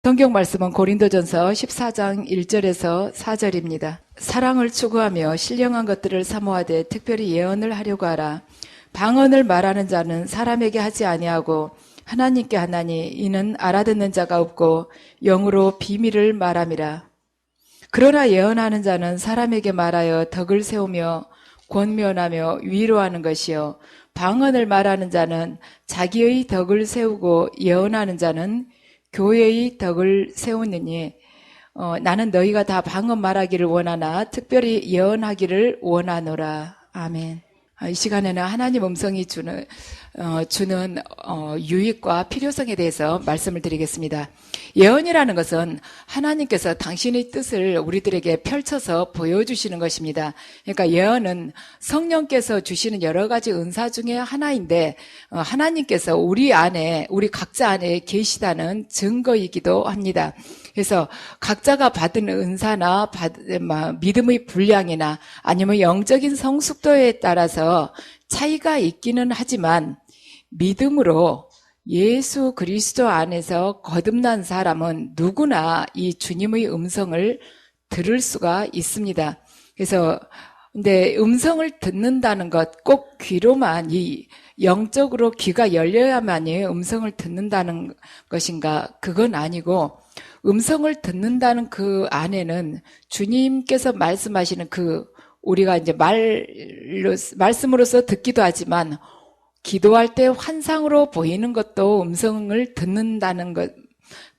성경 말씀은 고린도전서 14장 1절에서 4절입니다. 사랑을 추구하며 신령한 것들을 사모하되 특별히 예언을 하려고 하라. 방언을 말하는 자는 사람에게 하지 아니하고 하나님께 하나니 이는 알아듣는 자가 없고 영으로 비밀을 말함이라. 그러나 예언하는 자는 사람에게 말하여 덕을 세우며 권면하며 위로하는 것이요 방언을 말하는 자는 자기의 덕을 세우고 예언하는 자는 교회의 덕을 세우느니 나는 너희가 다 방언 말하기를 원하나 특별히 예언하기를 원하노라. 아멘. 이 시간에는 하나님 음성이 주는 유익과 필요성에 대해서 말씀을 드리겠습니다. 예언이라는 것은 하나님께서 당신의 뜻을 우리들에게 펼쳐서 보여주시는 것입니다. 그러니까 예언은 성령께서 주시는 여러 가지 은사 중에 하나인데 하나님께서 우리 각자 안에 계시다는 증거이기도 합니다. 그래서 각자가 받은 은사나 믿음의 분량이나 아니면 영적인 성숙도에 따라서 차이가 있기는 하지만 믿음으로 예수 그리스도 안에서 거듭난 사람은 누구나 이 주님의 음성을 들을 수가 있습니다. 그래서 근데 음성을 듣는다는 것 꼭 귀로만 영적으로 귀가 열려야만이 음성을 듣는다는 것인가? 그건 아니고 음성을 듣는다는 그 안에는 주님께서 말씀하시는 우리가 이제 말씀으로서 듣기도 하지만 기도할 때 환상으로 보이는 것도 음성을 듣는다는 것,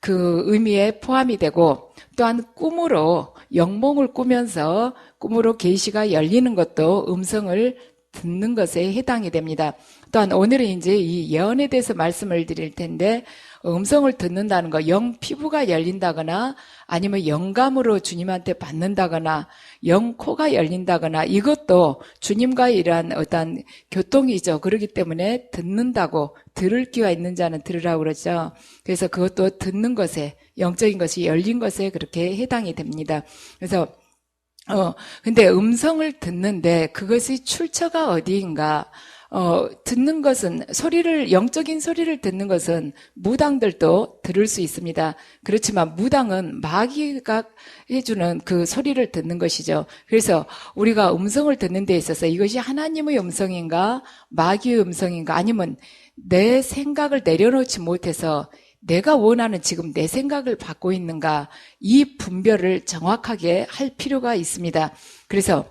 그 의미에 포함이 되고 또한 꿈으로 영몽을 꾸면서 꿈으로 계시가 열리는 것도 음성을 듣는 것에 해당이 됩니다. 또한 오늘은 이제 이 예언에 대해서 말씀을 드릴 텐데 음성을 듣는다는 거, 영 피부가 열린다거나 아니면 영감으로 주님한테 받는다거나 영 코가 열린다거나 이것도 주님과의 이러한 어떤 교통이죠. 그렇기 때문에 듣는다고 들을 귀가 있는 자는 들으라고 그러죠. 그래서 그것도 듣는 것에 영적인 것이 열린 것에 그렇게 해당이 됩니다. 그래서 근데 음성을 듣는데 그것이 출처가 어디인가? 듣는 것은 영적인 소리를 듣는 것은 무당들도 들을 수 있습니다. 그렇지만 무당은 마귀가 해주는 그 소리를 듣는 것이죠. 그래서 우리가 음성을 듣는 데 있어서 이것이 하나님의 음성인가, 마귀의 음성인가, 아니면 내 생각을 내려놓지 못해서 내가 원하는 지금 내 생각을 받고 있는가, 이 분별을 정확하게 할 필요가 있습니다. 그래서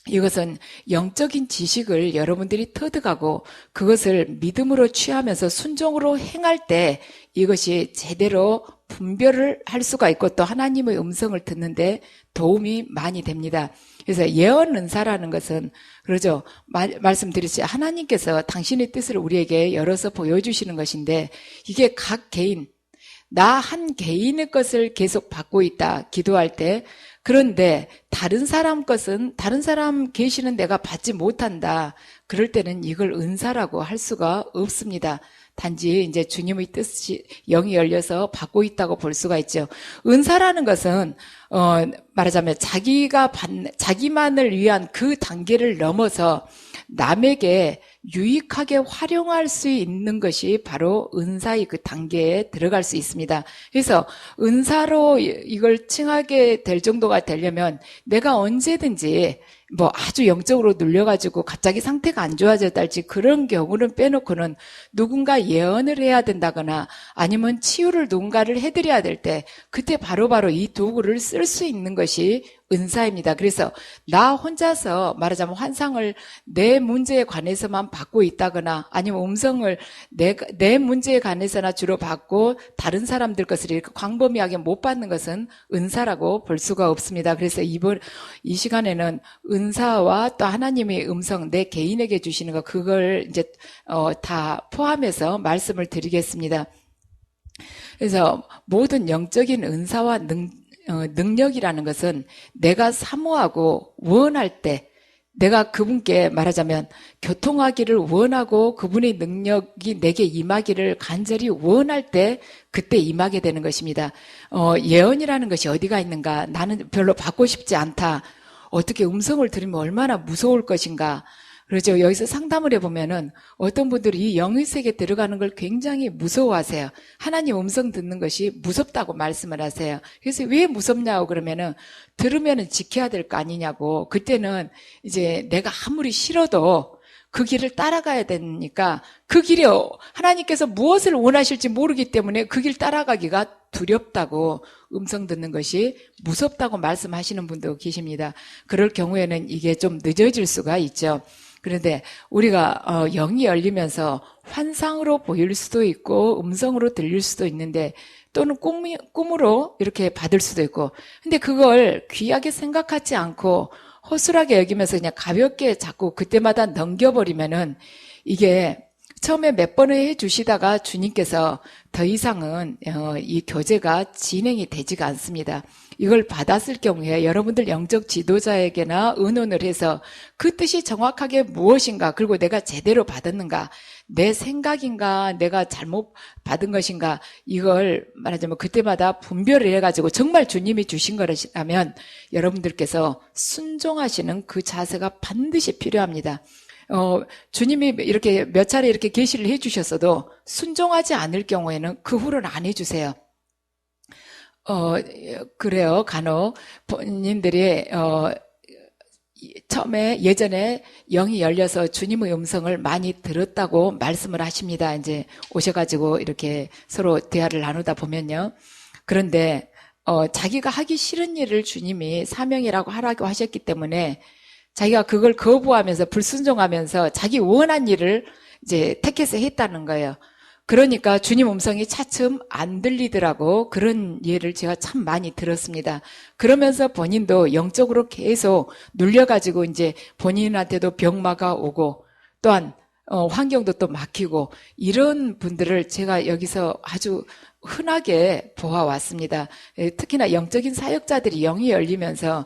이것은 영적인 지식을 여러분들이 터득하고 그것을 믿음으로 취하면서 순종으로 행할 때 이것이 제대로 분별을 할 수가 있고 또 하나님의 음성을 듣는데 도움이 많이 됩니다. 그래서 예언 은사라는 것은 그러죠. 말씀드렸지 하나님께서 당신의 뜻을 우리에게 열어서 보여주시는 것인데 이게 각 개인 나 한 개인의 것을 계속 받고 있다 기도할 때 그런데 다른 사람 것은 다른 사람 계시는 내가 받지 못한다. 그럴 때는 이걸 은사라고 할 수가 없습니다. 단지 이제 주님의 뜻이 영이 열려서 받고 있다고 볼 수가 있죠. 은사라는 것은 말하자면 자기만을 위한 그 단계를 넘어서 남에게 유익하게 활용할 수 있는 것이 바로 은사의 그 단계에 들어갈 수 있습니다. 그래서 은사로 이걸 칭하게 될 정도가 되려면 내가 언제든지 아주 영적으로 눌려가지고 갑자기 상태가 안 좋아졌다 할지 그런 경우는 빼놓고는 누군가 예언을 해야 된다거나 아니면 치유를 누군가를 해드려야 될 때 그때 바로바로 이 도구를 쓸 수 있는 것이 은사입니다. 그래서 나 혼자서 말하자면 환상을 내 문제에 관해서만 받고 있다거나 아니면 음성을 내 문제에 관해서나 주로 받고 다른 사람들 것을 이렇게 광범위하게 못 받는 것은 은사라고 볼 수가 없습니다. 그래서 이 시간에는 은사와 또 하나님의 음성 내 개인에게 주시는 거 그걸 이제 다 포함해서 말씀을 드리겠습니다. 그래서 모든 영적인 은사와 능력이라는 것은 내가 사모하고 원할 때 내가 그분께 말하자면 교통하기를 원하고 그분의 능력이 내게 임하기를 간절히 원할 때 그때 임하게 되는 것입니다. 예언이라는 것이 어디가 있는가? 나는 별로 받고 싶지 않다. 어떻게 음성을 들으면 얼마나 무서울 것인가? 그렇죠. 여기서 상담을 해보면은 어떤 분들이 이 영의 세계에 들어가는 걸 굉장히 무서워하세요. 하나님 음성 듣는 것이 무섭다고 말씀을 하세요. 그래서 왜 무섭냐고 그러면은 들으면은 지켜야 될 거 아니냐고. 그때는 이제 내가 아무리 싫어도 그 길을 따라가야 되니까 그 길이 하나님께서 무엇을 원하실지 모르기 때문에 그 길 따라가기가 두렵다고 음성 듣는 것이 무섭다고 말씀하시는 분도 계십니다. 그럴 경우에는 이게 좀 늦어질 수가 있죠. 그런데 우리가 영이 열리면서 환상으로 보일 수도 있고 음성으로 들릴 수도 있는데 또는 꿈으로 이렇게 받을 수도 있고 근데 그걸 귀하게 생각하지 않고 허술하게 여기면서 그냥 가볍게 자꾸 그때마다 넘겨버리면은 이게 처음에 몇 번을 해주시다가 주님께서 더 이상은 이 교제가 진행이 되지가 않습니다. 이걸 받았을 경우에 여러분들 영적 지도자에게나 의논을 해서 그 뜻이 정확하게 무엇인가 그리고 내가 제대로 받았는가 내 생각인가 내가 잘못 받은 것인가 이걸 말하자면 그때마다 분별을 해가지고 정말 주님이 주신 거라면 여러분들께서 순종하시는 그 자세가 반드시 필요합니다. 주님이 이렇게 몇 차례 이렇게 계시를 해주셨어도 순종하지 않을 경우에는 그 후로는 안 해주세요. 그래요. 간혹 본인들이 처음에 예전에 영이 열려서 주님의 음성을 많이 들었다고 말씀을 하십니다. 이제 오셔가지고 이렇게 서로 대화를 나누다 보면요. 그런데 자기가 하기 싫은 일을 주님이 사명이라고 하라고 하셨기 때문에 자기가 그걸 거부하면서 불순종하면서 자기 원한 일을 이제 택해서 했다는 거예요. 그러니까 주님 음성이 차츰 안 들리더라고. 그런 예를 제가 참 많이 들었습니다. 그러면서 본인도 영적으로 계속 눌려가지고 이제 본인한테도 병마가 오고 또한 환경도 또 막히고 이런 분들을 제가 여기서 아주 흔하게 보아왔습니다. 특히나 영적인 사역자들이 영이 열리면서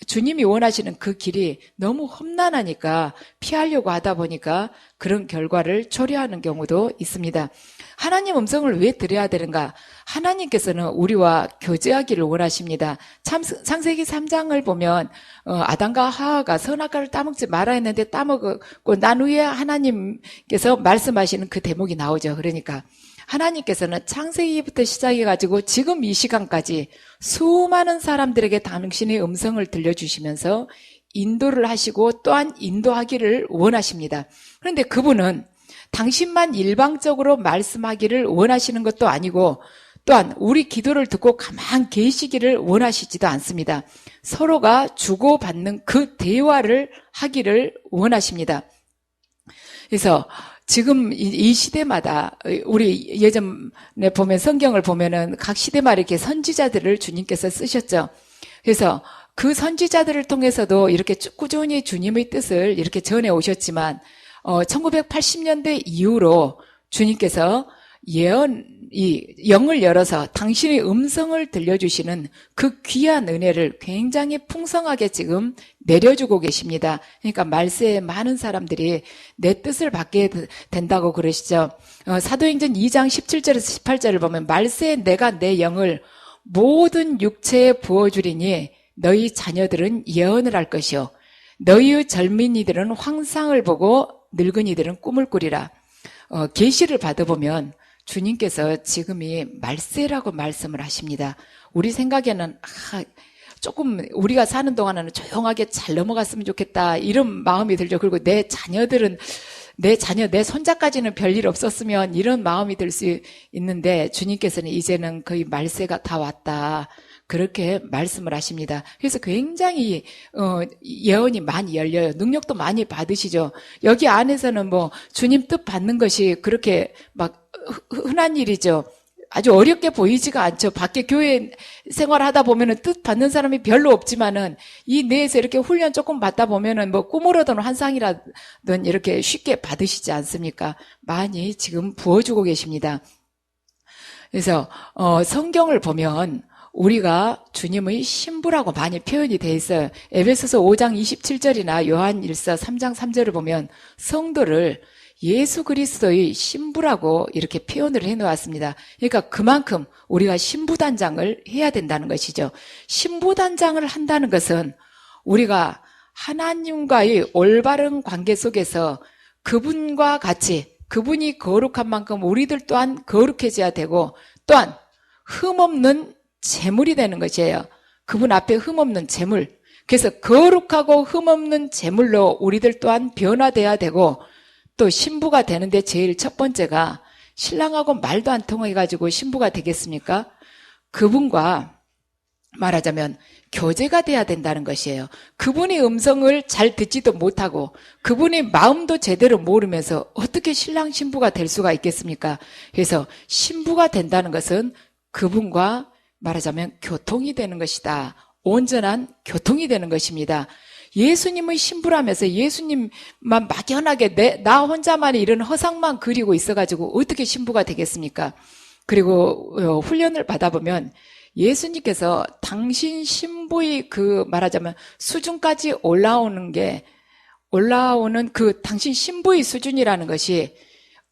주님이 원하시는 그 길이 너무 험난하니까 피하려고 하다 보니까 그런 결과를 초래하는 경우도 있습니다. 하나님 음성을 왜 들어야 되는가? 하나님께서는 우리와 교제하기를 원하십니다. 창세기 3장을 보면 아담과 하와가 선악과를 따먹지 말아야 했는데 따먹고 난 후에 하나님께서 말씀하시는 그 대목이 나오죠. 그러니까 하나님께서는 창세기부터 시작해가지고 지금 이 시간까지 수많은 사람들에게 당신의 음성을 들려주시면서 인도를 하시고 또한 인도하기를 원하십니다. 그런데 그분은 당신만 일방적으로 말씀하기를 원하시는 것도 아니고 또한 우리 기도를 듣고 가만 계시기를 원하시지도 않습니다. 서로가 주고받는 그 대화를 하기를 원하십니다. 그래서 지금 이 시대마다 우리 예전에 보면 성경을 보면은 각 시대마다 이렇게 선지자들을 주님께서 쓰셨죠. 그래서 그 선지자들을 통해서도 이렇게 꾸준히 주님의 뜻을 이렇게 전해 오셨지만 1980년대 이후로 주님께서 영을 열어서 당신의 음성을 들려주시는 그 귀한 은혜를 굉장히 풍성하게 지금 내려주고 계십니다. 그러니까 말세에 많은 사람들이 내 뜻을 받게 된다고 그러시죠. 사도행전 2장 17절에서 18절을 보면 말세에 내가 내 영을 모든 육체에 부어주리니 너희 자녀들은 예언을 할 것이요 너희 젊은이들은 환상을 보고 늙은이들은 꿈을 꾸리라. 계시를 받아보면 주님께서 지금이 말세라고 말씀을 하십니다. 우리 생각에는 조금 우리가 사는 동안에는 조용하게 잘 넘어갔으면 좋겠다 이런 마음이 들죠. 그리고 내 자녀들은 내 손자까지는 별일 없었으면 이런 마음이 들 수 있는데 주님께서는 이제는 거의 말세가 다 왔다. 그렇게 말씀을 하십니다. 그래서 굉장히 예언이 많이 열려요. 능력도 많이 받으시죠. 여기 안에서는 뭐 주님 뜻 받는 것이 그렇게 막 흔한 일이죠. 아주 어렵게 보이지가 않죠. 밖에 교회 생활하다 보면은 뜻 받는 사람이 별로 없지만은 이 내에서 이렇게 훈련 조금 받다 보면은 뭐 꿈으로든 환상이라든 이렇게 쉽게 받으시지 않습니까? 많이 지금 부어주고 계십니다. 그래서 성경을 보면 우리가 주님의 신부라고 많이 표현이 돼 있어요. 에베소서 5장 27절이나 요한일서 3장 3절을 보면 성도를 예수 그리스도의 신부라고 이렇게 표현을 해놓았습니다. 그러니까 그만큼 우리가 신부단장을 해야 된다는 것이죠. 신부단장을 한다는 것은 우리가 하나님과의 올바른 관계 속에서 그분과 같이 그분이 거룩한 만큼 우리들 또한 거룩해져야 되고 또한 흠없는 제물이 되는 것이에요. 그분 앞에 흠없는 제물. 그래서 거룩하고 흠없는 제물로 우리들 또한 변화돼야 되고 또 신부가 되는데 제일 첫 번째가 신랑하고 말도 안 통해가지고 신부가 되겠습니까? 그분과 말하자면 교제가 돼야 된다는 것이에요. 그분의 음성을 잘 듣지도 못하고 그분의 마음도 제대로 모르면서 어떻게 신랑 신부가 될 수가 있겠습니까? 그래서 신부가 된다는 것은 그분과 말하자면 교통이 되는 것이다. 온전한 교통이 되는 것입니다. 예수님의 신부라면서 예수님만 막연하게 나 혼자만 이런 허상만 그리고 있어가지고 어떻게 신부가 되겠습니까? 그리고 훈련을 받아보면 예수님께서 당신 신부의 그 말하자면 수준까지 올라오는 그 당신 신부의 수준이라는 것이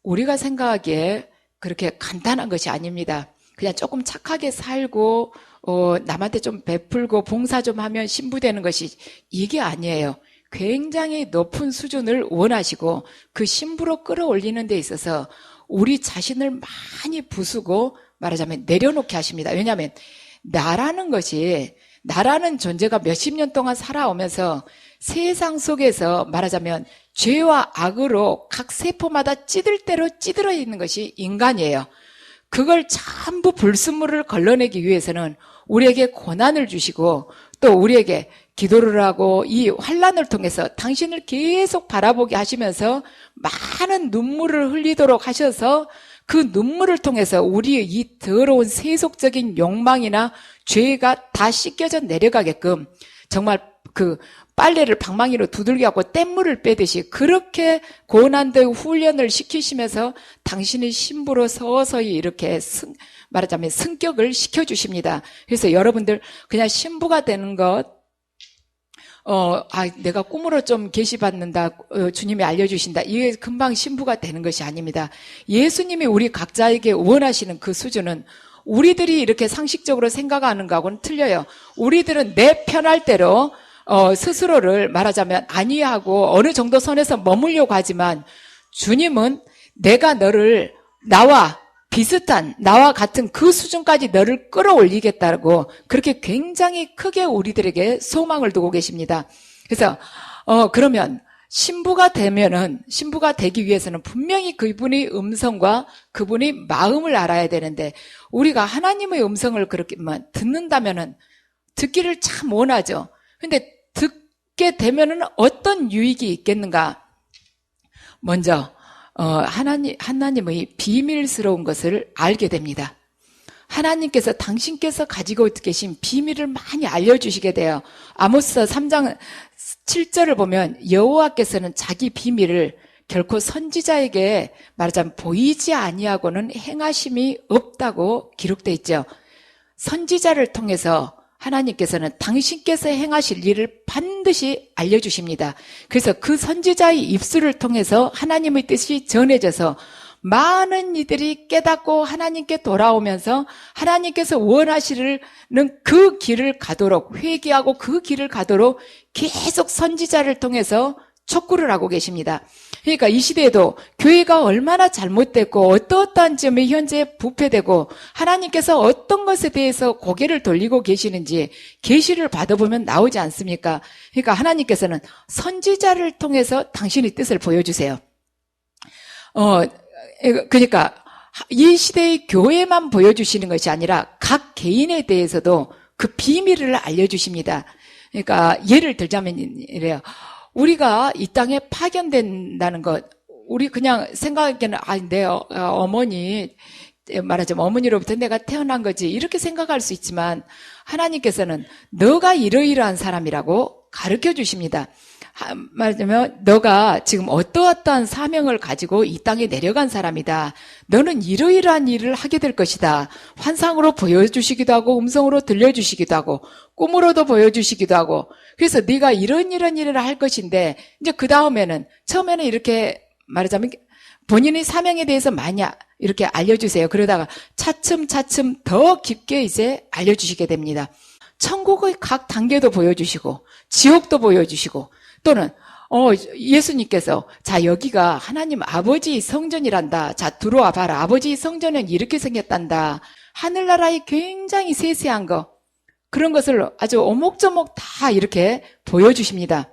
우리가 생각하기에 그렇게 간단한 것이 아닙니다. 그냥 조금 착하게 살고 남한테 좀 베풀고 봉사 좀 하면 신부 되는 것이 이게 아니에요. 굉장히 높은 수준을 원하시고 그 신부로 끌어올리는 데 있어서 우리 자신을 많이 부수고 말하자면 내려놓게 하십니다. 왜냐하면 나라는 존재가 몇십 년 동안 살아오면서 세상 속에서 말하자면 죄와 악으로 각 세포마다 찌들 대로 찌들어 있는 것이 인간이에요. 그걸 전부 불순물을 걸러내기 위해서는 우리에게 고난을 주시고 또 우리에게 기도를 하고 이 환난을 통해서 당신을 계속 바라보게 하시면서 많은 눈물을 흘리도록 하셔서 그 눈물을 통해서 우리의 이 더러운 세속적인 욕망이나 죄가 다 씻겨져 내려가게끔 정말 그 빨래를 방망이로 두들겨 갖고 뗏물을 빼듯이 그렇게 고난된 훈련을 시키시면서 당신의 신부로 서서히 이렇게 말하자면 승격을 시켜주십니다. 그래서 여러분들 그냥 신부가 되는 것 내가 꿈으로 좀 계시받는다, 주님이 알려주신다. 이게 금방 신부가 되는 것이 아닙니다. 예수님이 우리 각자에게 원하시는 그 수준은 우리들이 이렇게 상식적으로 생각하는 거하고는 틀려요. 우리들은 내 편할 대로 스스로를 말하자면 안위하고 어느 정도 선에서 머물려고 하지만 주님은 내가 너를 나와 같은 그 수준까지 너를 끌어올리겠다고 그렇게 굉장히 크게 우리들에게 소망을 두고 계십니다. 그래서 그러면 신부가 되기 위해서는 분명히 그분의 음성과 그분의 마음을 알아야 되는데 우리가 하나님의 음성을 그렇게만 듣는다면은 듣기를 참 원하죠. 근데 듣게 되면은 어떤 유익이 있겠는가? 먼저 하나님의 비밀스러운 것을 알게 됩니다. 하나님께서 당신께서 가지고 계신 비밀을 많이 알려주시게 돼요. 아모스 3장 7절을 보면 여호와께서는 자기 비밀을 결코 선지자에게 말하자면 보이지 아니하고는 행하심이 없다고 기록되어 있죠. 선지자를 통해서 하나님께서는 당신께서 행하실 일을 반드시 알려주십니다. 그래서 그 선지자의 입술을 통해서 하나님의 뜻이 전해져서 많은 이들이 깨닫고 하나님께 돌아오면서 하나님께서 원하시는 그 길을 가도록 회개하고 그 길을 가도록 계속 선지자를 통해서 촉구를 하고 계십니다. 그러니까 이 시대에도 교회가 얼마나 잘못됐고 어떠한 점이 현재 부패되고 하나님께서 어떤 것에 대해서 고개를 돌리고 계시는지 계시를 받아보면 나오지 않습니까? 그러니까 하나님께서는 선지자를 통해서 당신의 뜻을 보여주세요. 그러니까 이 시대의 교회만 보여주시는 것이 아니라 각 개인에 대해서도 그 비밀을 알려주십니다. 그러니까 예를 들자면 이래요. 우리가 이 땅에 파견된다는 것, 우리 그냥 생각하기에는 내 어머니 말하자면 어머니로부터 내가 태어난 거지 이렇게 생각할 수 있지만 하나님께서는 너가 이러이러한 사람이라고 가르쳐 주십니다. 말하자면 너가 지금 어떠한 사명을 가지고 이 땅에 내려간 사람이다. 너는 이러이러한 일을 하게 될 것이다. 환상으로 보여주시기도 하고 음성으로 들려주시기도 하고 꿈으로도 보여주시기도 하고 그래서 네가 이런 일을 할 것인데 이제 그 다음에는 처음에는 이렇게 말하자면 본인의 사명에 대해서 많이 이렇게 알려주세요. 그러다가 차츰 더 깊게 이제 알려주시게 됩니다. 천국의 각 단계도 보여주시고 지옥도 보여주시고 또는 예수님께서 자 여기가 하나님 아버지 성전이란다. 자 들어와 봐라. 아버지 성전은 이렇게 생겼단다. 하늘나라의 굉장히 세세한 거 그런 것을 아주 오목조목 다 이렇게 보여주십니다.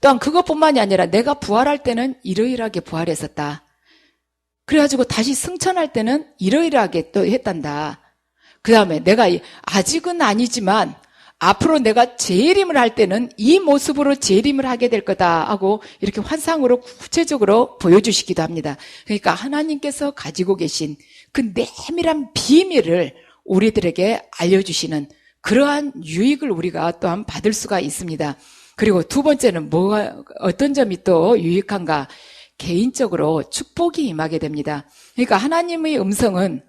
또한 그것뿐만이 아니라 내가 부활할 때는 이러이러하게 부활했었다. 그래가지고 다시 승천할 때는 이러이러하게 또 했단다. 그 다음에 내가 아직은 아니지만 앞으로 내가 재림을 할 때는 이 모습으로 재림을 하게 될 거다 하고 이렇게 환상으로 구체적으로 보여주시기도 합니다. 그러니까 하나님께서 가지고 계신 그 내밀한 비밀을 우리들에게 알려주시는 그러한 유익을 우리가 또한 받을 수가 있습니다. 그리고 두 번째는 어떤 점이 또 유익한가? 개인적으로 축복이 임하게 됩니다. 그러니까 하나님의 음성은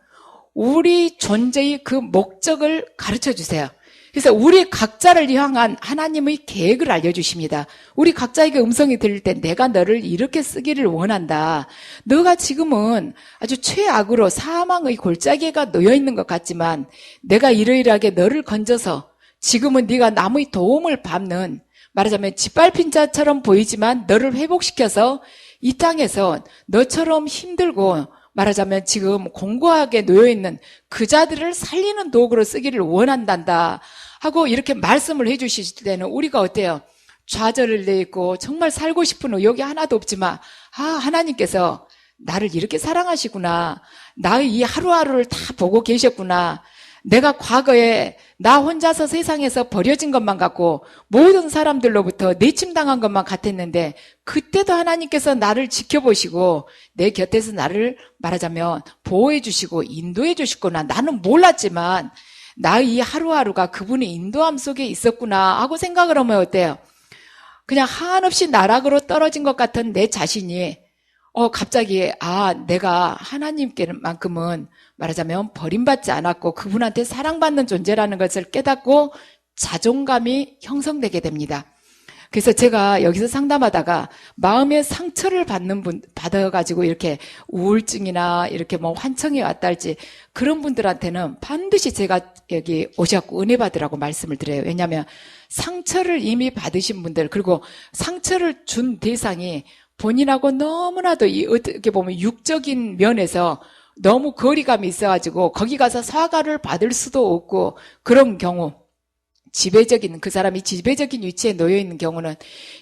우리 존재의 그 목적을 가르쳐 주세요. 그래서 우리 각자를 향한 하나님의 계획을 알려주십니다. 우리 각자에게 음성이 들릴 때 내가 너를 이렇게 쓰기를 원한다. 너가 지금은 아주 최악으로 사망의 골짜기가 놓여있는 것 같지만 내가 이러이러하게 너를 건져서 지금은 네가 남의 도움을 받는 말하자면 짓밟힌 자처럼 보이지만 너를 회복시켜서 이 땅에서 너처럼 힘들고 말하자면 지금 공고하게 놓여있는 그 자들을 살리는 도구로 쓰기를 원한단다 하고 이렇게 말씀을 해주실 때는 우리가 어때요? 좌절을 내있고 정말 살고 싶은 의욕이 하나도 없지만 하나님께서 나를 이렇게 사랑하시구나. 나의 이 하루하루를 다 보고 계셨구나. 내가 과거에 나 혼자서 세상에서 버려진 것만 같고 모든 사람들로부터 내침당한 것만 같았는데 그때도 하나님께서 나를 지켜보시고 내 곁에서 나를 말하자면 보호해 주시고 인도해 주셨구나. 나는 몰랐지만 나의 이 하루하루가 그분의 인도함 속에 있었구나 하고 생각을 하면 어때요? 그냥 한없이 나락으로 떨어진 것 같은 내 자신이 갑자기 내가 하나님께만큼은 말하자면 버림받지 않았고 그분한테 사랑받는 존재라는 것을 깨닫고 자존감이 형성되게 됩니다. 그래서 제가 여기서 상담하다가 마음의 상처를 받아가지고 이렇게 우울증이나 이렇게 환청이 왔다 할지 그런 분들한테는 반드시 제가 여기 오셔갖고 은혜 받으라고 말씀을 드려요. 왜냐하면 상처를 이미 받으신 분들 그리고 상처를 준 대상이 본인하고 너무나도 어떻게 보면 육적인 면에서 너무 거리감이 있어가지고 거기 가서 사과를 받을 수도 없고 그런 경우 그 사람이 지배적인 위치에 놓여 있는 경우는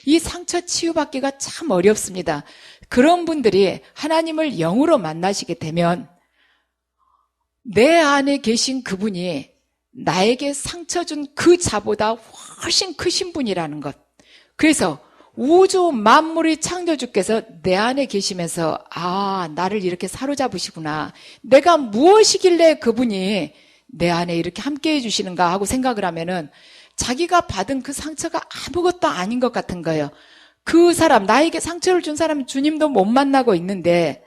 이 상처 치유받기가 참 어렵습니다. 그런 분들이 하나님을 영으로 만나시게 되면 내 안에 계신 그분이 나에게 상처 준 그 자보다 훨씬 크신 분이라는 것. 그래서 우주 만물의 창조주께서 내 안에 계시면서 나를 이렇게 사로잡으시구나. 내가 무엇이길래 그분이 내 안에 이렇게 함께 해주시는가 하고 생각을 하면은 자기가 받은 그 상처가 아무것도 아닌 것 같은 거예요. 그 사람, 나에게 상처를 준 사람 주님도 못 만나고 있는데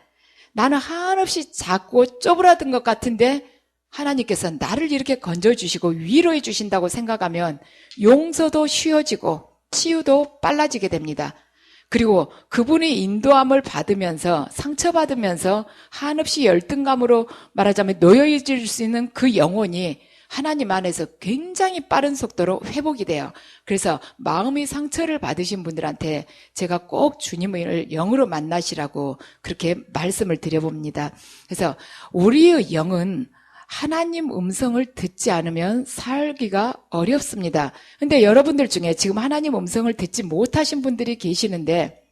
나는 한없이 작고 쪼그라든 것 같은데 하나님께서 나를 이렇게 건져주시고 위로해 주신다고 생각하면 용서도 쉬워지고 치유도 빨라지게 됩니다. 그리고 그분의 인도함을 받으면서 상처받으면서 한없이 열등감으로 말하자면 놓여질 수 있는 그 영혼이 하나님 안에서 굉장히 빠른 속도로 회복이 돼요. 그래서 마음의 상처를 받으신 분들한테 제가 꼭 주님을 영으로 만나시라고 그렇게 말씀을 드려봅니다. 그래서 우리의 영은 하나님 음성을 듣지 않으면 살기가 어렵습니다. 근데 여러분들 중에 지금 하나님 음성을 듣지 못하신 분들이 계시는데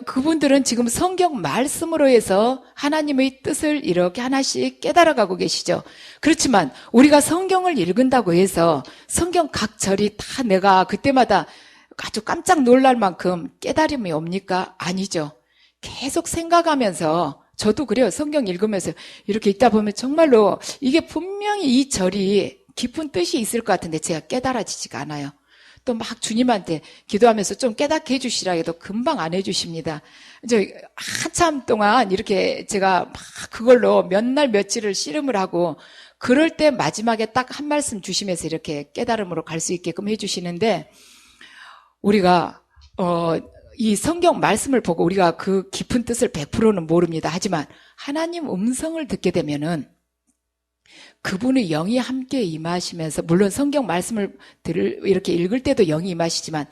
그분들은 지금 성경 말씀으로 해서 하나님의 뜻을 이렇게 하나씩 깨달아가고 계시죠. 그렇지만 우리가 성경을 읽는다고 해서 성경 각 절이 다 내가 그때마다 아주 깜짝 놀랄 만큼 깨달음이 옵니까? 아니죠. 계속 생각하면서 저도 그래요. 성경 읽으면서 이렇게 읽다 보면 정말로 이게 분명히 이 절이 깊은 뜻이 있을 것 같은데 제가 깨달아지지가 않아요. 또 막 주님한테 기도하면서 좀 깨닫게 해주시라 해도 금방 안 해주십니다. 이제 한참 동안 이렇게 제가 막 그걸로 몇 날 며칠을 씨름을 하고 그럴 때 마지막에 딱 한 말씀 주시면서 이렇게 깨달음으로 갈 수 있게끔 해주시는데 우리가 이 성경 말씀을 보고 우리가 그 깊은 뜻을 100%는 모릅니다. 하지만 하나님 음성을 듣게 되면은 그분의 영이 함께 임하시면서, 물론 성경 말씀을 이렇게 읽을 때도 영이 임하시지만,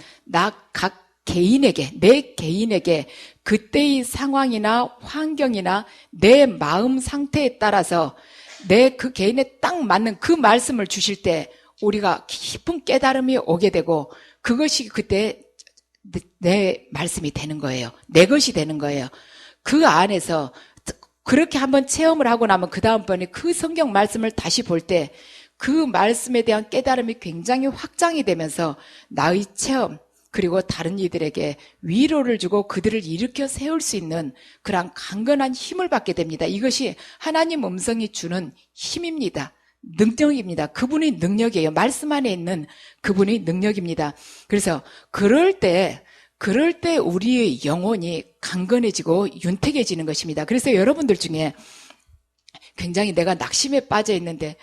각 개인에게, 내 개인에게 그때의 상황이나 환경이나 내 마음 상태에 따라서 내 그 개인에 딱 맞는 그 말씀을 주실 때 우리가 깊은 깨달음이 오게 되고, 그것이 그때 내 말씀이 되는 거예요. 내 것이 되는 거예요. 그 안에서 그렇게 한번 체험을 하고 나면 그 다음번에 그 성경 말씀을 다시 볼 때 그 말씀에 대한 깨달음이 굉장히 확장이 되면서 나의 체험, 그리고 다른 이들에게 위로를 주고 그들을 일으켜 세울 수 있는 그런 강건한 힘을 받게 됩니다. 이것이 하나님 음성이 주는 힘입니다. 능력입니다. 그분의 능력이에요. 말씀 안에 있는 그분의 능력입니다. 그래서 그럴 때 우리의 영혼이 강건해지고 윤택해지는 것입니다. 그래서 여러분들 중에 굉장히 내가 낙심에 빠져 있는데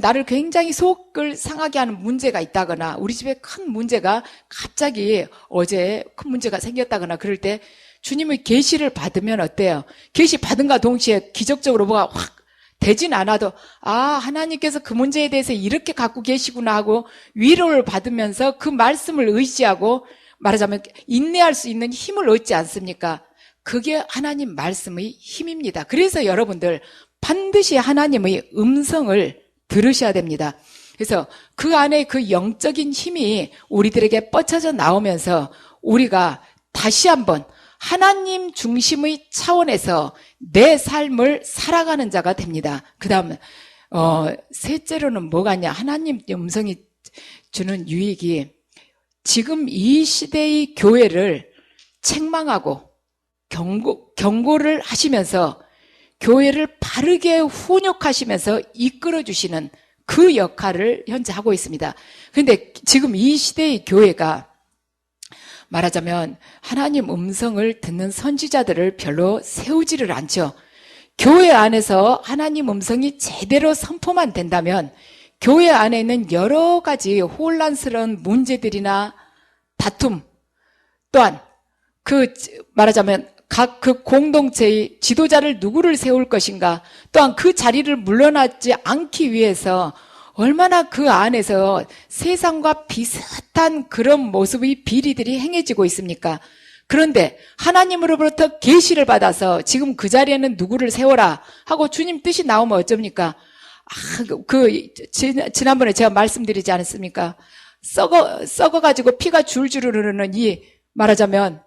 나를 굉장히 속을 상하게 하는 문제가 있다거나, 우리 집에 큰 문제가 갑자기 어제 큰 문제가 생겼다거나, 그럴 때 주님의 계시를 받으면 어때요? 계시 받은가 동시에 기적적으로 뭐가 확 되진 않아도 하나님께서 그 문제에 대해서 이렇게 갖고 계시구나 하고 위로를 받으면서 그 말씀을 의지하고, 말하자면 인내할 수 있는 힘을 얻지 않습니까? 그게 하나님 말씀의 힘입니다. 그래서 여러분들 반드시 하나님의 음성을 들으셔야 됩니다. 그래서 그 안에 그 영적인 힘이 우리들에게 뻗쳐져 나오면서 우리가 다시 한번 하나님 중심의 차원에서 내 삶을 살아가는 자가 됩니다. 그 다음 셋째로는 뭐가냐, 하나님 음성이 주는 유익이 지금 이 시대의 교회를 책망하고 경고를 하시면서 교회를 바르게 훈육하시면서 이끌어주시는 그 역할을 현재 하고 있습니다. 그런데 지금 이 시대의 교회가 말하자면 하나님 음성을 듣는 선지자들을 별로 세우지를 않죠. 교회 안에서 하나님 음성이 제대로 선포만 된다면 교회 안에 있는 여러 가지 혼란스러운 문제들이나 다툼, 또한 말하자면 각 그 공동체의 지도자를 누구를 세울 것인가, 또한 그 자리를 물러나지 않기 위해서 얼마나 그 안에서 세상과 비슷한 그런 모습의 비리들이 행해지고 있습니까? 그런데 하나님으로부터 계시를 받아서 지금 그 자리에는 누구를 세워라 하고 주님 뜻이 나오면 어쩝니까? 지난번에 제가 말씀드리지 않았습니까? 썩어가지고 피가 줄줄 흐르는 이, 말하자면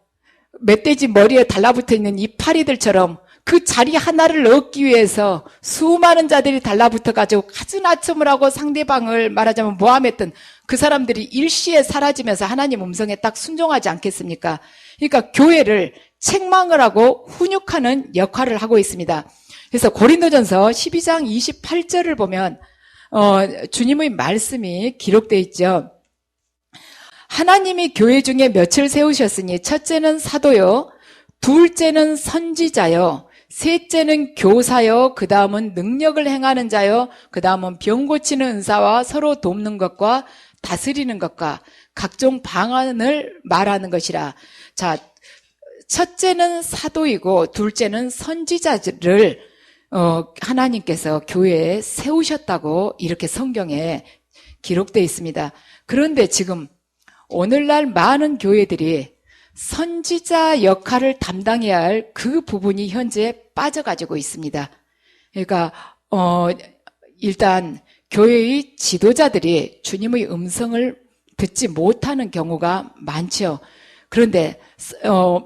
멧돼지 머리에 달라붙어 있는 이 파리들처럼 그 자리 하나를 얻기 위해서 수많은 자들이 달라붙어가지고 가즈나첨을 하고 상대방을 말하자면 모함했던 그 사람들이 일시에 사라지면서 하나님 음성에 딱 순종하지 않겠습니까? 그러니까 교회를 책망을 하고 훈육하는 역할을 하고 있습니다. 그래서 고린도전서 12장 28절을 보면 주님의 말씀이 기록되어 있죠. 하나님이 교회 중에 몇을 세우셨으니 첫째는 사도요, 둘째는 선지자요, 셋째는 교사요, 그 다음은 능력을 행하는 자요, 그 다음은 병 고치는 은사와 서로 돕는 것과 다스리는 것과 각종 방언을 말하는 것이라. 자, 첫째는 사도이고 둘째는 선지자를 하나님께서 교회에 세우셨다고 이렇게 성경에 기록되어 있습니다. 그런데 지금 오늘날 많은 교회들이 선지자 역할을 담당해야 할 그 부분이 현재 빠져가지고 있습니다. 그러니까 일단 교회의 지도자들이 주님의 음성을 듣지 못하는 경우가 많죠. 그런데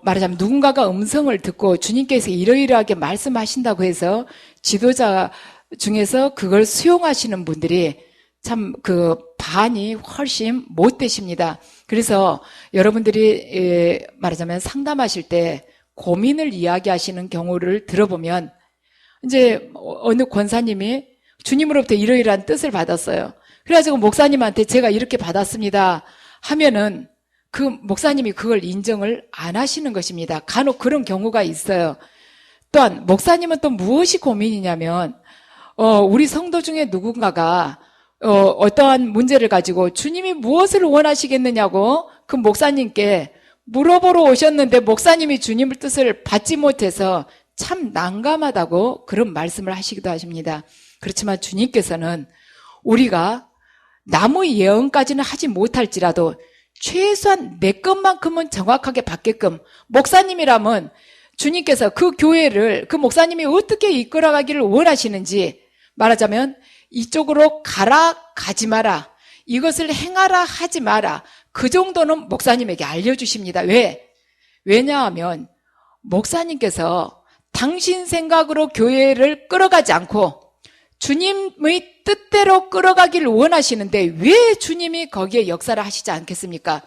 말하자면 누군가가 음성을 듣고 주님께서 이러이러하게 말씀하신다고 해서 지도자 중에서 그걸 수용하시는 분들이 참 반이 훨씬 못 되십니다. 그래서 여러분들이 말하자면 상담하실 때 고민을 이야기하시는 경우를 들어보면 이제 어느 권사님이 주님으로부터 이러이러한 뜻을 받았어요. 그래가지고 목사님한테 제가 이렇게 받았습니다 하면은 그 목사님이 그걸 인정을 안 하시는 것입니다. 간혹 그런 경우가 있어요. 또한 목사님은 또 무엇이 고민이냐면 우리 성도 중에 누군가가 어떠한 문제를 가지고 주님이 무엇을 원하시겠느냐고 그 목사님께 물어보러 오셨는데 목사님이 주님의 뜻을 받지 못해서 참 난감하다고 그런 말씀을 하시기도 하십니다. 그렇지만 주님께서는 우리가 남의 예언까지는 하지 못할지라도 최소한 내 것만큼은 정확하게 받게끔, 목사님이라면 주님께서 그 교회를 그 목사님이 어떻게 이끌어가기를 원하시는지, 말하자면 이쪽으로 가라 가지 마라, 이것을 행하라 하지 마라, 그 정도는 목사님에게 알려주십니다. 왜냐하면 목사님께서 당신 생각으로 교회를 끌어가지 않고 주님의 뜻대로 끌어가기를 원하시는데 왜 주님이 거기에 역사를 하시지 않겠습니까?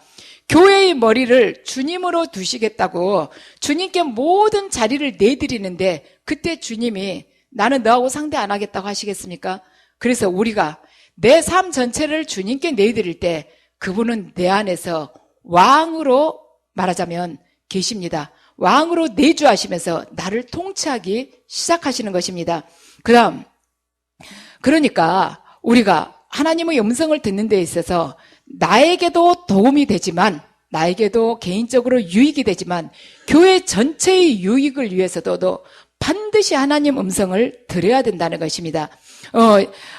교회의 머리를 주님으로 두시겠다고 주님께 모든 자리를 내드리는데 그때 주님이 나는 너하고 상대 안 하겠다고 하시겠습니까? 그래서 우리가 내 삶 전체를 주님께 내드릴 때 그분은 내 안에서 왕으로, 말하자면 계십니다. 왕으로 내주하시면서 나를 통치하기 시작하시는 것입니다. 그러니까 우리가 하나님의 음성을 듣는 데 있어서 나에게도 도움이 되지만, 나에게도 개인적으로 유익이 되지만 교회 전체의 유익을 위해서도 반드시 하나님 음성을 들어야 된다는 것입니다.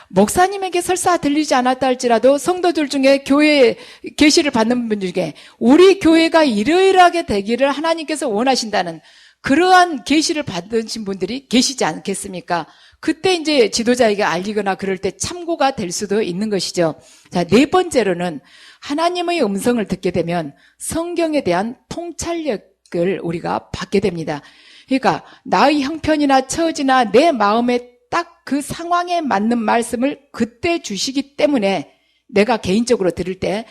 목사님에게 설사 들리지 않았다 할지라도 성도들 중에 교회 계시를 받는 분 중에 우리 교회가 이러이러하게 되기를 하나님께서 원하신다는 그러한 계시를 받으신 분들이 계시지 않겠습니까? 그때 이제 지도자에게 알리거나 그럴 때 참고가 될 수도 있는 것이죠. 자, 네 번째로는 하나님의 음성을 듣게 되면 성경에 대한 통찰력을 우리가 받게 됩니다. 그러니까 나의 형편이나 처지나 내 마음에 딱 그 상황에 맞는 말씀을 그때 주시기 때문에, 내가 개인적으로 들을 때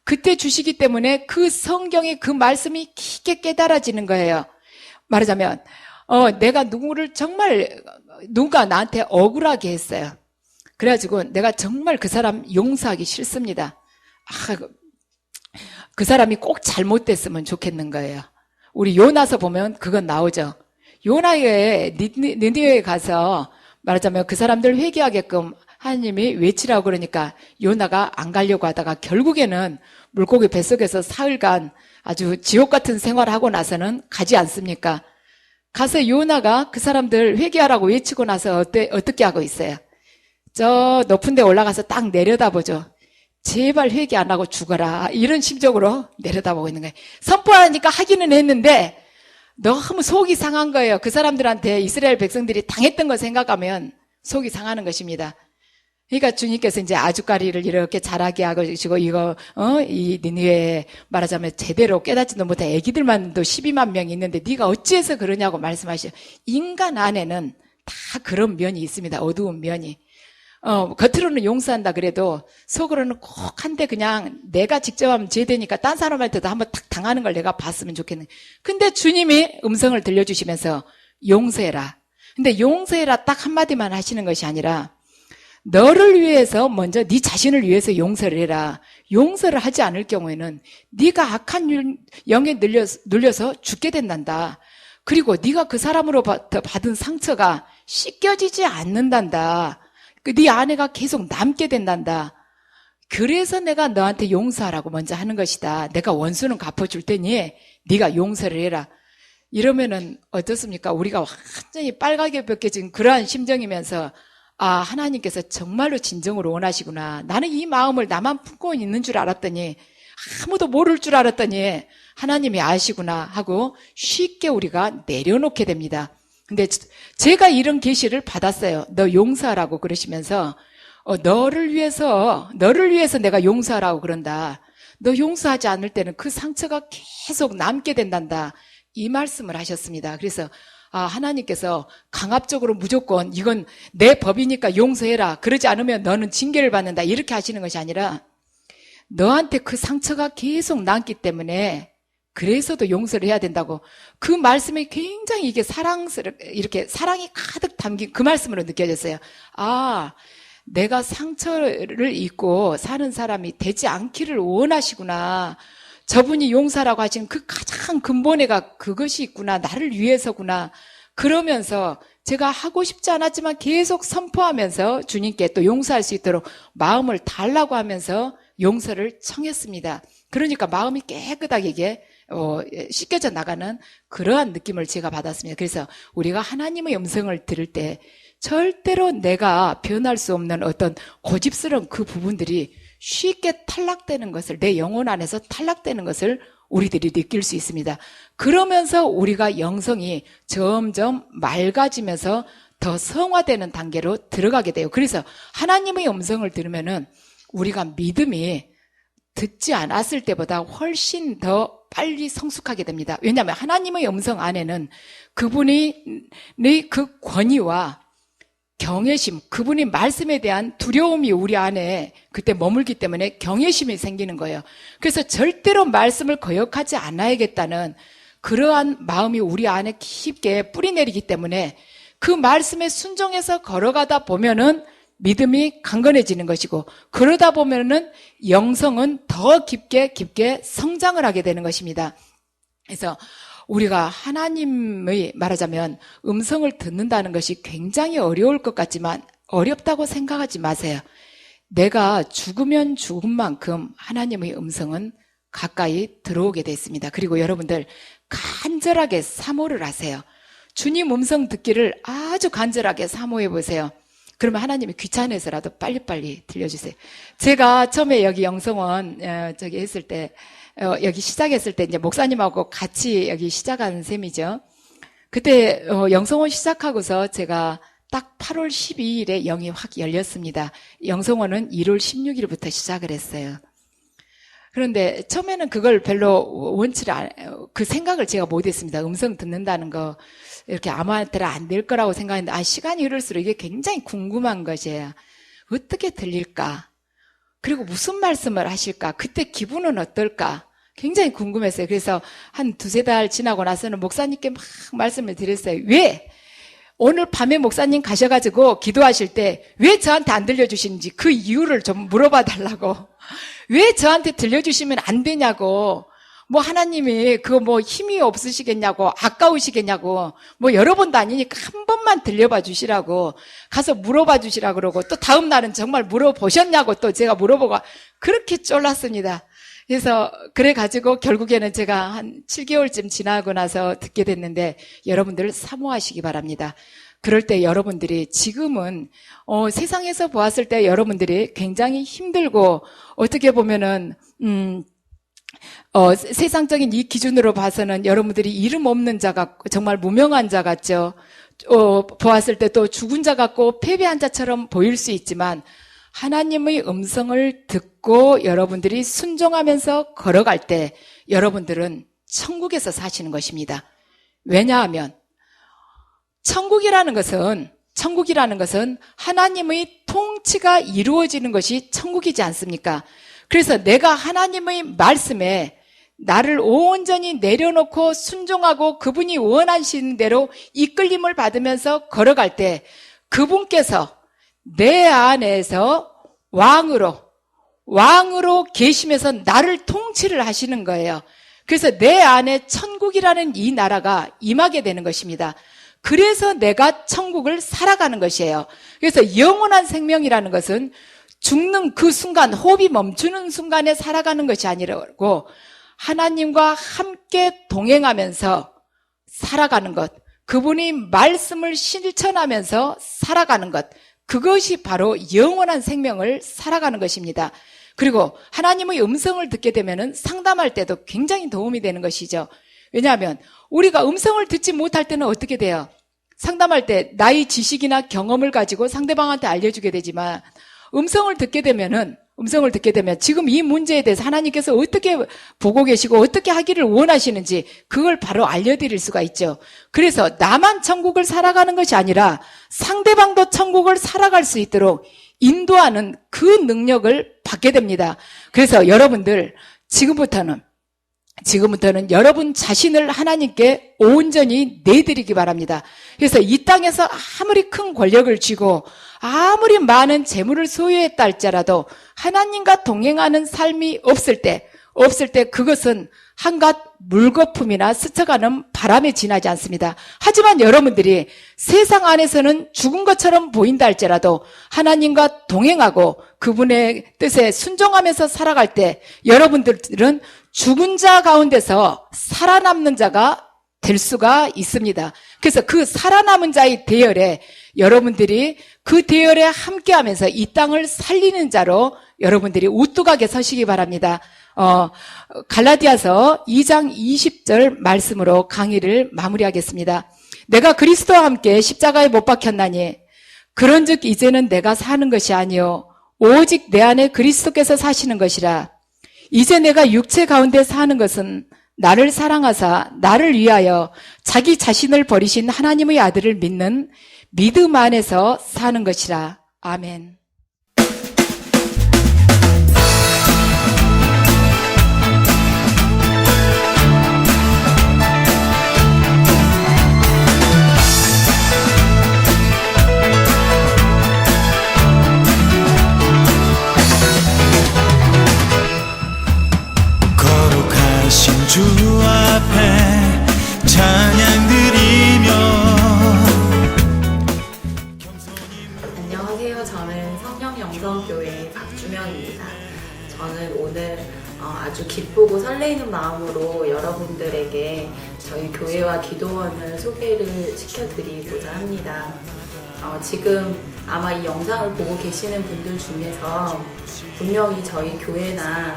그때 주시기 때문에 그 성경의 그 말씀이 깊게 깨달아지는 거예요. 말하자면 내가 누가 나한테 억울하게 했어요. 그래가지고 내가 정말 그 사람 용서하기 싫습니다. 그 사람이 꼭 잘못됐으면 좋겠는 거예요. 우리 요나서 보면 그건 나오죠. 요나의 니느웨에 가서 말하자면 그 사람들 회개하게끔 하나님이 외치라고 그러니까 요나가 안 가려고 하다가 결국에는 물고기 뱃속에서 사흘간 아주 지옥 같은 생활을 하고 나서는 가지 않습니까? 가서 요나가 그 사람들 회개하라고 외치고 나서 어떻게 하고 있어요? 저 높은 데 올라가서 딱 내려다보죠. 제발 회개 안 하고 죽어라, 이런 심정으로 내려다보고 있는 거예요. 선포하니까 하기는 했는데 너무 속이 상한 거예요. 그 사람들한테 이스라엘 백성들이 당했던 거 생각하면 속이 상하는 것입니다. 그러니까 주님께서 이제 아주까리를 이렇게 자라게 하시고 이 니느웨에 말하자면 제대로 깨닫지도 못한 애기들만도 12만 명이 있는데 네가 어찌해서 그러냐고 말씀하셔요. 인간 안에는 다 그런 면이 있습니다. 어두운 면이. 겉으로는 용서한다 그래도 속으로는 꼭 한데 그냥 내가 직접 하면 죄되니까 딴 사람한테도 한번 탁 당하는 걸 내가 봤으면 좋겠네. 근데 주님이 음성을 들려주시면서 용서해라. 근데 용서해라 딱 한마디만 하시는 것이 아니라 너를 위해서 먼저 네 자신을 위해서 용서를 해라. 용서를 하지 않을 경우에는 네가 악한 영에 눌려서 죽게 된단다. 그리고 네가 그 사람으로 받은 상처가 씻겨지지 않는단다. 네 아내가 계속 남게 된단다. 그래서 내가 너한테 용서하라고 먼저 하는 것이다. 내가 원수는 갚아줄 테니 네가 용서를 해라. 이러면은 어떻습니까? 우리가 완전히 빨갛게 벗겨진 그러한 심정이면서 하나님께서 정말로 진정으로 원하시구나. 나는 이 마음을 나만 품고 있는 줄 알았더니, 아무도 모를 줄 알았더니 하나님이 아시구나 하고 쉽게 우리가 내려놓게 됩니다. 근데 제가 이런 계시를 받았어요. 너 용서하라고 그러시면서 너를 위해서 내가 용서하라고 그런다. 너 용서하지 않을 때는 그 상처가 계속 남게 된단다. 이 말씀을 하셨습니다. 그래서 하나님께서 강압적으로 무조건 이건 내 법이니까 용서해라. 그러지 않으면 너는 징계를 받는다. 이렇게 하시는 것이 아니라 너한테 그 상처가 계속 남기 때문에 그래서도 용서를 해야 된다고. 그 말씀이 굉장히 이게 이렇게 사랑이 가득 담긴 그 말씀으로 느껴졌어요. 내가 상처를 입고 사는 사람이 되지 않기를 원하시구나. 저분이 용서라고 하신 그 가장 근본에가 그것이 있구나. 나를 위해서구나. 그러면서 제가 하고 싶지 않았지만 계속 선포하면서 주님께 또 용서할 수 있도록 마음을 달라고 하면서 용서를 청했습니다. 그러니까 마음이 깨끗하게 이게 씻겨져 나가는 그러한 느낌을 제가 받았습니다. 그래서 우리가 하나님의 음성을 들을 때 절대로 내가 변할 수 없는 어떤 고집스러운 그 부분들이 쉽게 탈락되는 것을, 내 영혼 안에서 탈락되는 것을 우리들이 느낄 수 있습니다. 그러면서 우리가 영성이 점점 맑아지면서 더 성화되는 단계로 들어가게 돼요. 그래서 하나님의 음성을 들으면은 우리가 믿음이 듣지 않았을 때보다 훨씬 더 빨리 성숙하게 됩니다. 왜냐하면 하나님의 음성 안에는 그분의 그 권위와 경외심, 그분이 말씀에 대한 두려움이 우리 안에 그때 머물기 때문에 경외심이 생기는 거예요. 그래서 절대로 말씀을 거역하지 않아야겠다는 그러한 마음이 우리 안에 깊게 뿌리내리기 때문에 그 말씀에 순종해서 걸어가다 보면은 믿음이 강건해지는 것이고, 그러다 보면은 영성은 더 깊게 성장을 하게 되는 것입니다. 그래서 우리가 하나님의 말하자면 음성을 듣는다는 것이 굉장히 어려울 것 같지만 어렵다고 생각하지 마세요. 내가 죽으면 죽은 만큼 하나님의 음성은 가까이 들어오게 됐습니다. 그리고 여러분들 간절하게 사모를 하세요. 주님 음성 듣기를 아주 간절하게 사모해 보세요. 그러면 하나님이 귀찮아서라도 빨리빨리 들려주세요. 제가 처음에 여기 영성원 했을 때, 여기 시작했을 때 이제 목사님하고 같이 여기 시작한 셈이죠. 그때 영성원 시작하고서 제가 딱 8월 12일에 영이 확 열렸습니다. 영성원은 1월 16일부터 시작을 했어요. 그런데 처음에는 그걸 별로 그 생각을 제가 못했습니다. 음성 듣는다는 거 이렇게 아무한테나 안 될 거라고 생각했는데, 시간이 흐를수록 이게 굉장히 궁금한 것이에요. 어떻게 들릴까? 그리고 무슨 말씀을 하실까? 그때 기분은 어떨까? 굉장히 궁금했어요. 그래서 한 2-3달 지나고 나서는 목사님께 막 말씀을 드렸어요. 왜? 오늘 밤에 목사님 가셔가지고 기도하실 때 왜 저한테 안 들려주시는지 그 이유를 좀 물어봐 달라고. 왜 저한테 들려주시면 안 되냐고. 뭐 하나님이 그거 뭐 힘이 없으시겠냐고, 아까우시겠냐고, 뭐 여러 번도 아니니까 한 번만 들려봐 주시라고 가서 물어봐 주시라고 그러고, 또 다음 날은 정말 물어보셨냐고 또 제가 물어보고 그렇게 쫄랐습니다. 그래서 그래가지고 결국에는 제가 한 7개월쯤 지나고 나서 듣게 됐는데, 여러분들 사모하시기 바랍니다. 그럴 때 여러분들이 지금은 세상에서 보았을 때 여러분들이 굉장히 힘들고 어떻게 보면은 세상적인 이 기준으로 봐서는 여러분들이 이름 없는 자 같고 정말 무명한 자 같죠. 보았을 때 또 죽은 자 같고 패배한 자처럼 보일 수 있지만, 하나님의 음성을 듣고 여러분들이 순종하면서 걸어갈 때 여러분들은 천국에서 사시는 것입니다. 왜냐하면 천국이라는 것은 하나님의 통치가 이루어지는 것이 천국이지 않습니까? 그래서 내가 하나님의 말씀에 나를 온전히 내려놓고 순종하고 그분이 원하시는 대로 이끌림을 받으면서 걸어갈 때 그분께서 내 안에서 왕으로 계시면서 나를 통치를 하시는 거예요. 그래서 내 안에 천국이라는 이 나라가 임하게 되는 것입니다. 그래서 내가 천국을 살아가는 것이에요. 그래서 영원한 생명이라는 것은 죽는 그 순간, 호흡이 멈추는 순간에 살아가는 것이 아니라고, 하나님과 함께 동행하면서 살아가는 것, 그분이 말씀을 실천하면서 살아가는 것, 그것이 바로 영원한 생명을 살아가는 것입니다. 그리고 하나님의 음성을 듣게 되면 상담할 때도 굉장히 도움이 되는 것이죠. 왜냐하면 우리가 음성을 듣지 못할 때는 어떻게 돼요? 상담할 때 나의 지식이나 경험을 가지고 상대방한테 알려주게 되지만, 음성을 듣게 되면 지금 이 문제에 대해서 하나님께서 어떻게 보고 계시고 어떻게 하기를 원하시는지 그걸 바로 알려드릴 수가 있죠. 그래서 나만 천국을 살아가는 것이 아니라 상대방도 천국을 살아갈 수 있도록 인도하는 그 능력을 받게 됩니다. 그래서 여러분들 지금부터는 여러분 자신을 하나님께 온전히 내드리기 바랍니다. 그래서 이 땅에서 아무리 큰 권력을 쥐고 아무리 많은 재물을 소유했다 할지라도 하나님과 동행하는 삶이 없을 때 그것은 한갓 물거품이나 스쳐가는 바람에 지나지 않습니다. 하지만 여러분들이 세상 안에서는 죽은 것처럼 보인다 할지라도 하나님과 동행하고 그분의 뜻에 순종하면서 살아갈 때 여러분들은 죽은 자 가운데서 살아남는 자가 될 수가 있습니다. 그래서 그 살아남은 자의 대열에 여러분들이 그 대열에 함께하면서 이 땅을 살리는 자로 여러분들이 우뚝하게 서시기 바랍니다. 갈라디아서 2장 20절 말씀으로 강의를 마무리하겠습니다. 내가 그리스도와 함께 십자가에 못 박혔나니 그런즉 이제는 내가 사는 것이 아니요 오직 내 안에 그리스도께서 사시는 것이라. 이제 내가 육체 가운데 사는 것은 나를 사랑하사 나를 위하여 자기 자신을 버리신 하나님의 아들을 믿는 믿음 안에서 사는 것이라. 아멘. 주 앞에 찬양 드리며. 안녕하세요. 저는 성령영성교회 박주명입니다. 저는 오늘 아주 기쁘고 설레이는 마음으로 여러분들에게 저희 교회와 기도원을 소개를 시켜드리고자 합니다. 지금 아마 이 영상을 보고 계시는 분들 중에서 분명히 저희 교회나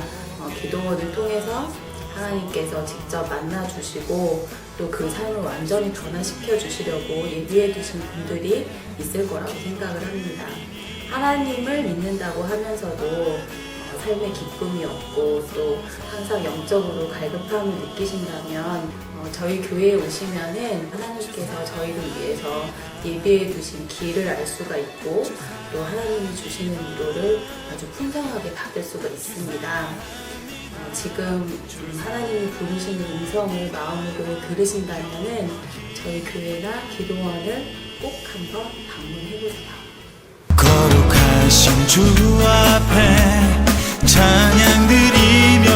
기도원을 통해서 하나님께서 직접 만나주시고 또 그 삶을 완전히 변화시켜 주시려고 예비해 두신 분들이 있을 거라고 생각을 합니다. 하나님을 믿는다고 하면서도 삶의 기쁨이 없고 또 항상 영적으로 갈급함을 느끼신다면 저희 교회에 오시면은 하나님께서 저희를 위해서 예비해 두신 길을 알 수가 있고 또 하나님이 주시는 위로를 아주 풍성하게 받을 수가 있습니다. 지금 하나님이 부르시는 음성을 마음으로 들으신다면은 저희 교회나 기도원을 꼭 한번 방문해보세요. 거룩하신 주 앞에 찬양 드리며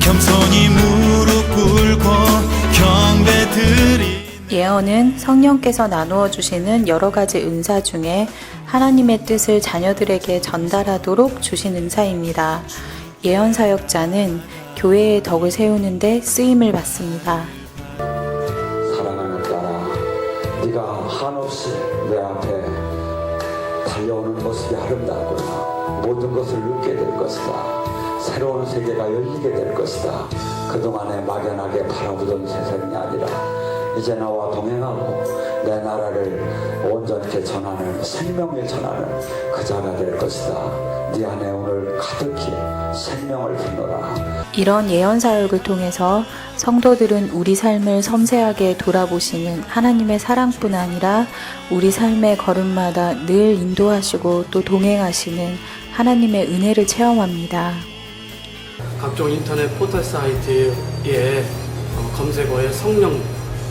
겸손히 무릎 꿇고 경배 드리. 예언은 성령께서 나누어 주시는 여러 가지 은사 중에 하나님의 뜻을 자녀들에게 전달하도록 주신 은사입니다. 예언 사역자는 교회의 덕을 세우는 데 쓰임을 받습니다. 사랑하는 딸아, 네가 한없이 내 앞에 달려오는 모습이 아름답구나. 모든 것을 얻게 될 것이다. 새로운 세계가 열리게 될 것이다. 그동안에 막연하게 바라보던 세상이 아니라 이제 나와 동행하고 내 나라를 온전케 전하는 생명을 전하는 그 자가 될 것이다. 네 안에 오늘 가득히 생명을 품노라. 이런 예언 사역을 통해서 성도들은 우리 삶을 섬세하게 돌아보시는 하나님의 사랑뿐 아니라 우리 삶의 걸음마다 늘 인도하시고 또 동행하시는 하나님의 은혜를 체험합니다. 각종 인터넷 포털 사이트에 검색어에 성령,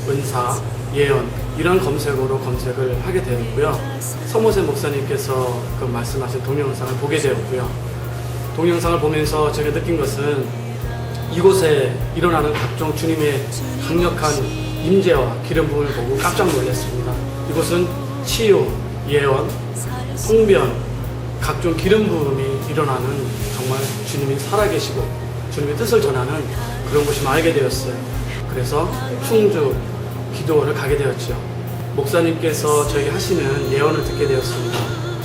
은사, 예언 이런 검색어로 검색을 하게 되었고요. 서모세 목사님께서 그 말씀하신 동영상을 보게 되었고요. 동영상을 보면서 제가 느낀 것은 이곳에 일어나는 각종 주님의 강력한 임재와 기름 부음을 보고 깜짝 놀랐습니다. 이곳은 치유, 예언, 통변, 각종 기름 부음이 일어나는 정말 주님이 살아계시고 주님의 뜻을 전하는 그런 곳이 알게 되었어요. 그래서 충주 기도원을 가게 되었죠. 목사님께서 저에게 하시는 예언을 듣게 되었습니다.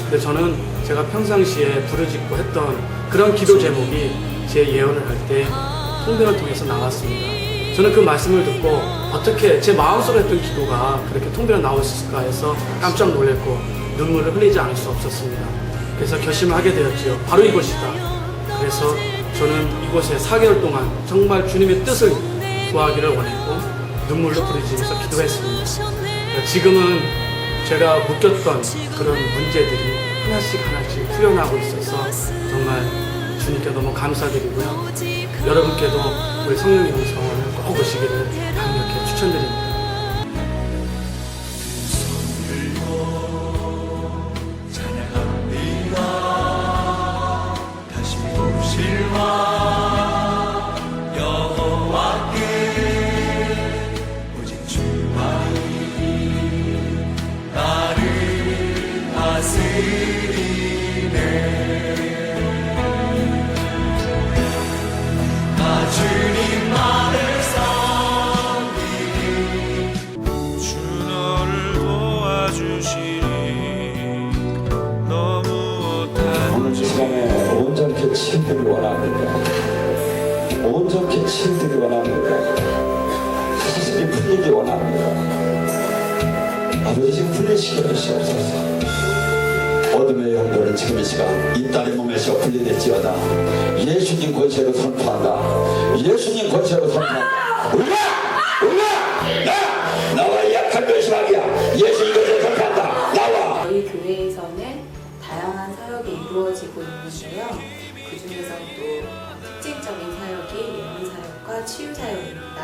근데 저는 제가 평상시에 부르짖고 했던 그런 기도 제목이 제 예언을 할 때 통변을 통해서 나왔습니다. 저는 그 말씀을 듣고 어떻게 제 마음속에 했던 기도가 그렇게 통변을 나올 수 있을까 해서 깜짝 놀랐고 눈물을 흘리지 않을 수 없었습니다. 그래서 결심을 하게 되었지요. 바로 이곳이다. 그래서 저는 이곳에 4개월 동안 정말 주님의 뜻을 구하기를 원했고 눈물로 부르짖으면서 기도했습니다. 지금은 제가 묶였던 그런 문제들이 하나씩 풀려나고 있어서 정말 주님께 너무 감사드리고요. 여러분께도 우리 성령 영성을 꼭 오시기를 강력히 추천드립니다. 치유되길 원합니다. 온전히 치유되길 원합니다. 사실이 풀리기 원합니다. 아버지 지금 풀리시게 주시옵소서. 어둠의 영도를 지금 이 시간 이 딸의 몸에서 분리될지어다. 예수님 권세로 선포한다. 예수님 권세로 선포한다. 나와 약한 멸시하기야. 예수 이것을 선포한다. 나와. 저희 교회에서는 다양한 사역이 이루어지고 있는데요. 그 중에서도 특징적인 사역이 예언 사역과 치유 사역입니다.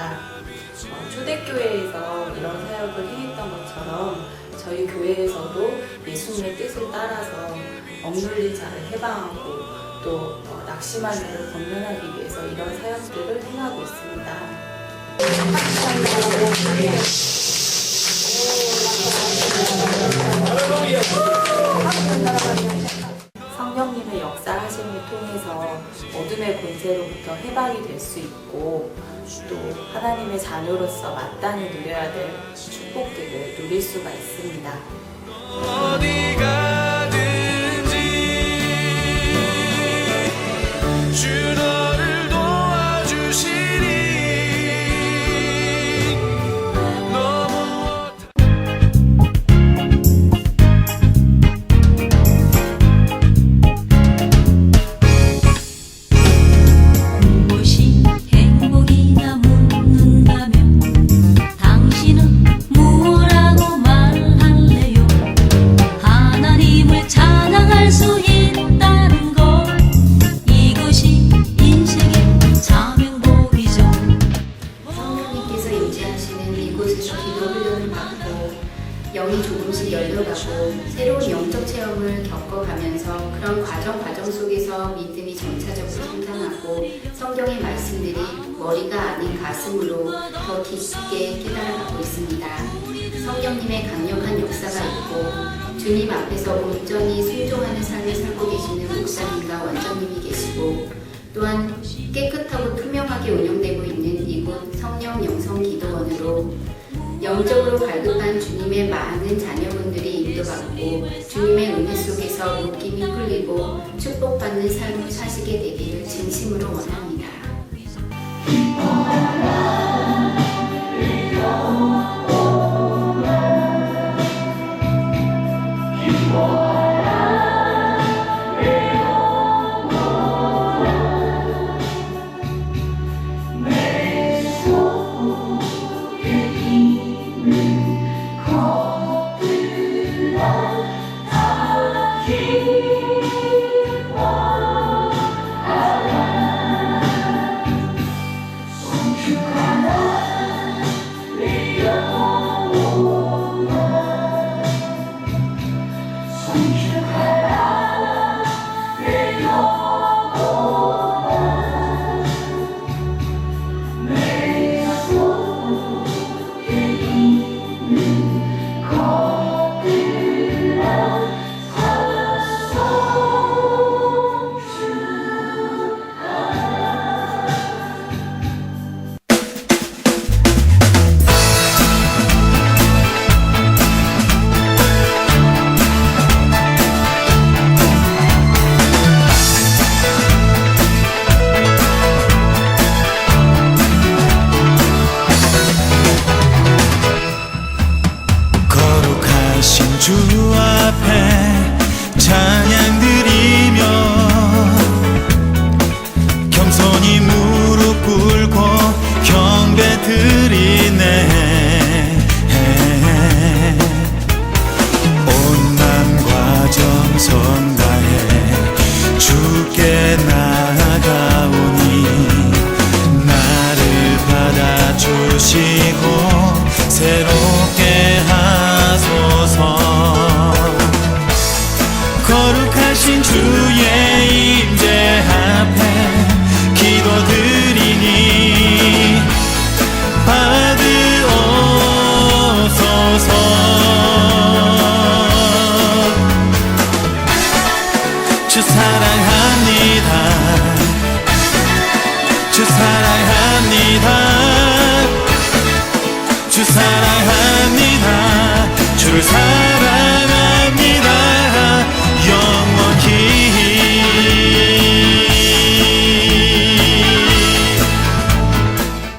초대교회에서 이런 사역을 행했던 것처럼 저희 교회에서도 예수님의 뜻을 따라서 억눌린 자를 해방하고 또 낙심한 자를 권면하기 위해서 이런 사역들을 행하고 있습니다. 성령님의 역사하심을 통해서 어둠의 권세로부터 해방이 될 수 있고 또 하나님의 자녀로서 마땅히 누려야 될 축복들을 누릴 수가 있습니다. 어디 가든지 주 너를 도와주시니 너무 무엇이 행복이냐 묻는다면 당신은 무엇라고 말할래요? 하나님을 찬양할 수 있다는 것, 이것이 인생의 자명복이죠. 성령님께서 임재하시는 이곳에서 기도 훈련을 받고 영이 조금씩 열려가고 새로운 영적 체험을 겪어가면서 그런 과정 속에서 믿음이 점차적으로 성장하고 성경의 말씀들이 머리가 아닌 가슴으로 더 깊게 깨달아가고 있습니다. 성령님의 강력한 역사가 있고 주님 앞에서 온전히 순종하는 삶을 살고 계시는 목사님과 원장님이 계시고 또한 깨끗하고 투명하게 운영되고 있는 이곳 성령 영성 기도원으로 영적으로 갈급한 주님의 많은 자녀분들이 인도받고 주님의 은혜 속에서 묶임이 풀리고 축복받는 삶을 사시게 되기를 진심으로 원합니다. 주 앞에 찬양 드리며 겸손히 무릎 꿇고 경배 드리네. 온 맘과 정성 다해 주께 나아가오니 나를 받아주시고 새롭게 하소서. 거룩하신 주의 임재 앞에 기도드리니 받으옵소서. 주 사랑합니다. 주 사랑합니다. 주 사랑합니다. 주를 사랑